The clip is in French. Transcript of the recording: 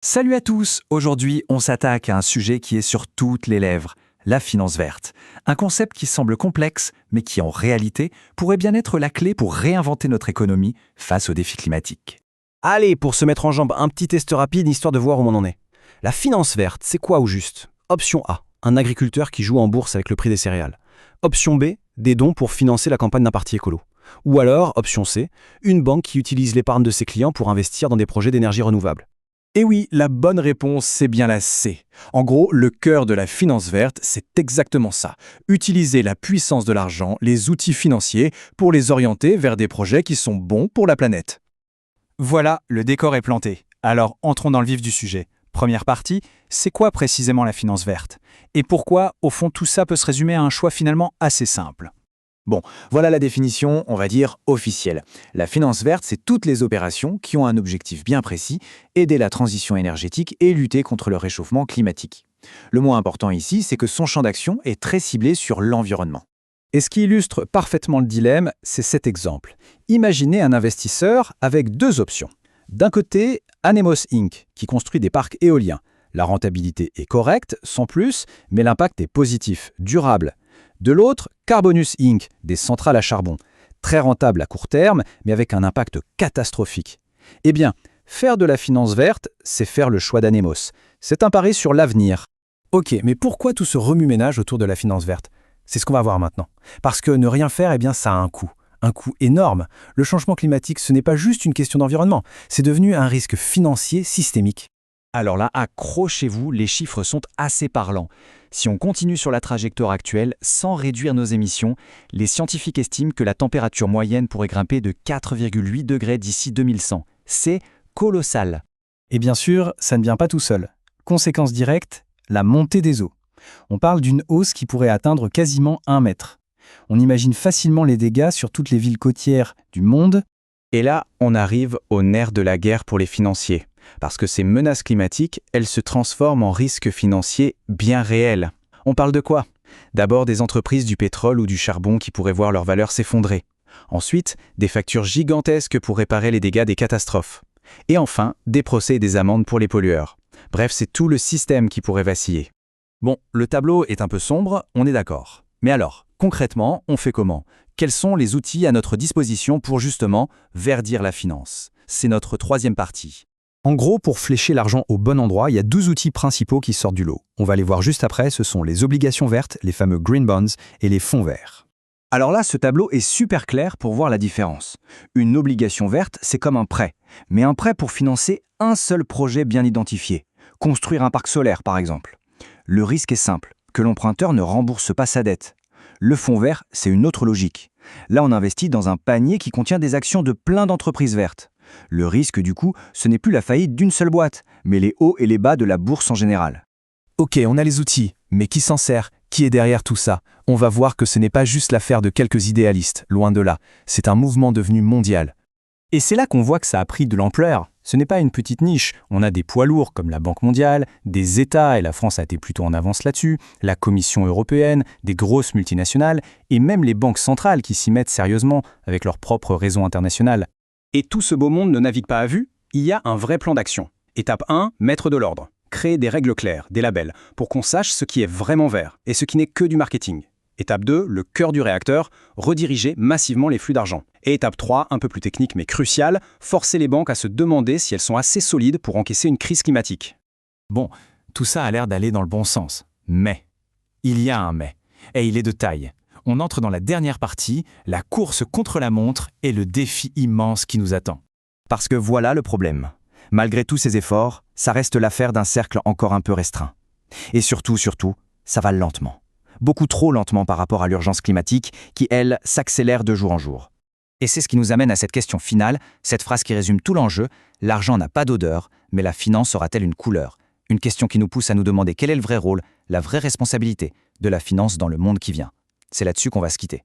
Salut à tous. Aujourd'hui, on s'attaque à un sujet qui est sur toutes les lèvres, la finance verte. Un concept qui semble complexe, mais qui en réalité pourrait bien être la clé pour réinventer notre économie face aux défis climatiques. Allez, pour se mettre en jambe, un petit test rapide histoire de voir où on en est. La finance verte, c'est quoi au juste? Option A, un agriculteur qui joue en bourse avec le prix des céréales. Option B, des dons pour financer la campagne d'un parti écolo. Ou alors, option C, une banque qui utilise l'épargne de ses clients pour investir dans des projets d'énergie renouvelable. Et oui, la bonne réponse, c'est bien la C. En gros, le cœur de la finance verte, c'est exactement ça. Utiliser la puissance de l'argent, les outils financiers, pour les orienter vers des projets qui sont bons pour la planète. Voilà, le décor est planté. Alors entrons dans le vif du sujet. Première partie, c'est quoi précisément la finance verte? Et pourquoi, au fond, tout ça peut se résumer à un choix finalement assez simple? Bon, voilà la définition, on va dire, officielle. La finance verte, c'est toutes les opérations qui ont un objectif bien précis, aider la transition énergétique et lutter contre le réchauffement climatique. Le mot important ici, c'est que son champ d'action est très ciblé sur l'environnement. Et ce qui illustre parfaitement le dilemme, c'est cet exemple. Imaginez un investisseur avec deux options. D'un côté, Anemos Inc., qui construit des parcs éoliens. La rentabilité est correcte, sans plus, mais l'impact est positif, durable. De l'autre, Carbonus Inc., des centrales à charbon. Très rentable à court terme, mais avec un impact catastrophique. Eh bien, faire de la finance verte, c'est faire le choix d'Anemos. C'est un pari sur l'avenir. Ok, mais pourquoi tout ce remue-ménage autour de la finance verte? C'est ce qu'on va voir maintenant. Parce que ne rien faire, ça a un coût. Un coût énorme. Le changement climatique, ce n'est pas juste une question d'environnement. C'est devenu un risque financier systémique. Alors là, accrochez-vous, les chiffres sont assez parlants. Si on continue sur la trajectoire actuelle, sans réduire nos émissions, les scientifiques estiment que la température moyenne pourrait grimper de 4,8 degrés d'ici 2100. C'est colossal. Et bien sûr, ça ne vient pas tout seul. Conséquence directe, la montée des eaux. On parle d'une hausse qui pourrait atteindre quasiment 1 mètre. On imagine facilement les dégâts sur toutes les villes côtières du monde. Et là, on arrive au nerf de la guerre pour les financiers. Parce que ces menaces climatiques, elles se transforment en risques financiers bien réels. On parle de quoi? D'abord des entreprises du pétrole ou du charbon qui pourraient voir leur valeur s'effondrer. Ensuite, des factures gigantesques pour réparer les dégâts des catastrophes. Et enfin, des procès et des amendes pour les pollueurs. Bref, c'est tout le système qui pourrait vaciller. Bon, le tableau est un peu sombre, on est d'accord. Mais alors, concrètement, on fait comment? Quels sont les outils à notre disposition pour justement verdir la finance? C'est notre troisième partie. En gros, pour flécher l'argent au bon endroit, il y a 12 outils principaux qui sortent du lot. On va les voir juste après, ce sont les obligations vertes, les fameux green bonds et les fonds verts. Alors là, ce tableau est super clair pour voir la différence. Une obligation verte, c'est comme un prêt. Mais un prêt pour financer un seul projet bien identifié. Construire un parc solaire, par exemple. Le risque est simple, que l'emprunteur ne rembourse pas sa dette. Le fonds vert, c'est une autre logique. Là, on investit dans un panier qui contient des actions de plein d'entreprises vertes. Le risque, du coup, ce n'est plus la faillite d'une seule boîte, mais les hauts et les bas de la bourse en général. Ok, on a les outils, mais qui s'en sert? Qui est derrière tout ça? On va voir que ce n'est pas juste l'affaire de quelques idéalistes, loin de là. C'est un mouvement devenu mondial. Et c'est là qu'on voit que ça a pris de l'ampleur. Ce n'est pas une petite niche. On a des poids lourds comme la Banque mondiale, des États, et la France a été plutôt en avance là-dessus, la Commission européenne, des grosses multinationales, et même les banques centrales qui s'y mettent sérieusement avec leur propre réseau international. Et tout ce beau monde ne navigue pas à vue, il y a un vrai plan d'action. Étape 1, mettre de l'ordre. Créer des règles claires, des labels, pour qu'on sache ce qui est vraiment vert et ce qui n'est que du marketing. Étape 2, le cœur du réacteur, rediriger massivement les flux d'argent. Et étape 3, un peu plus technique mais cruciale, forcer les banques à se demander si elles sont assez solides pour encaisser une crise climatique. Bon, tout ça a l'air d'aller dans le bon sens. Mais, il y a un mais. Et il est de taille. On entre dans la dernière partie, la course contre la montre et le défi immense qui nous attend. Parce que voilà le problème. Malgré tous ces efforts, ça reste l'affaire d'un cercle encore un peu restreint. Et surtout, ça va lentement. Beaucoup trop lentement par rapport à l'urgence climatique qui, elle, s'accélère de jour en jour. Et c'est ce qui nous amène à cette question finale, cette phrase qui résume tout l'enjeu, l'argent n'a pas d'odeur, mais la finance aura-t-elle une couleur? Une question qui nous pousse à nous demander quel est le vrai rôle, la vraie responsabilité de la finance dans le monde qui vient. C'est là-dessus qu'on va se quitter.